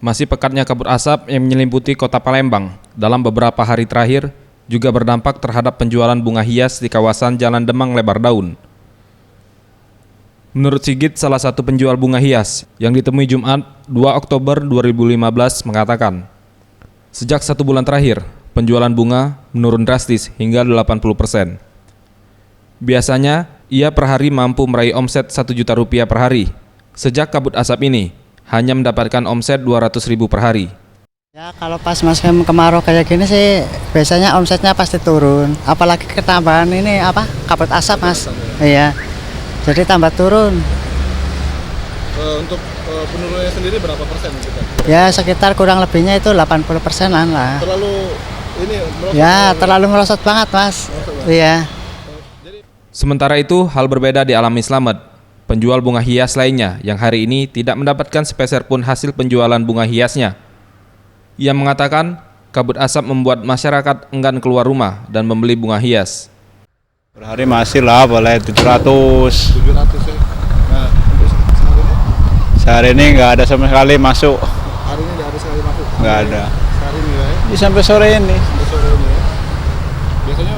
Masih pekatnya kabut asap yang menyelimuti kota Palembang dalam beberapa hari terakhir juga berdampak terhadap penjualan bunga hias di kawasan Jalan Demang Lebar Daun. Menurut Sigit, salah satu penjual bunga hias yang ditemui Jumat 2 Oktober 2015 mengatakan, sejak 1 bulan terakhir, penjualan bunga menurun drastis hingga 80%. Biasanya, ia per hari mampu meraih omset Rp1 juta per hari. Sejak kabut asap ini, hanya mendapatkan omset 200.000 per hari. Ya kalau pas musim kemarau kayak gini sih biasanya omsetnya pasti turun. Apalagi ketambahan ini kabut asap mas. Iya. Jadi tambah turun. Untuk penurunannya sendiri berapa persen kita? Ya sekitar kurang lebihnya itu 80%-an lah. Terlalu ini merosot? Ya terlalu merosot banget mas. Iya. Sementara itu hal berbeda dialami Slamet, penjual bunga hias lainnya yang hari ini tidak mendapatkan sepeser pun hasil penjualan bunga hiasnya. Ia mengatakan kabut asap membuat masyarakat enggan keluar rumah dan membeli bunga hias. Per hari masih lah boleh 700. 700 ya. Nah, untuk sehari ini nggak ada sama sekali masuk. hari ini nggak ada sekali masuk? Nggak ada. Sehari ini ya? Ini sampai sore ini. Sampai sore ini ya? Biasanya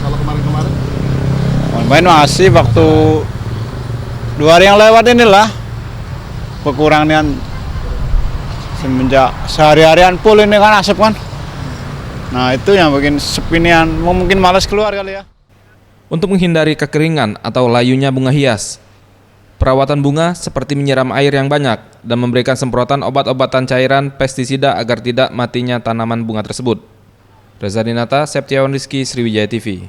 kalau kemarin-kemarin? Main masih waktu 2 hari yang lewat inilah kekurangan semenjak sehari-harian full ini kan asap kan. Nah itu yang bikin sepinian, mungkin malas keluar kali ya. Untuk menghindari kekeringan atau layunya bunga hias, perawatan bunga seperti menyiram air yang banyak dan memberikan semprotan obat-obatan cairan pestisida agar tidak matinya tanaman bunga tersebut. Reza Dinata, Septiawan Rizky, Sriwijaya TV.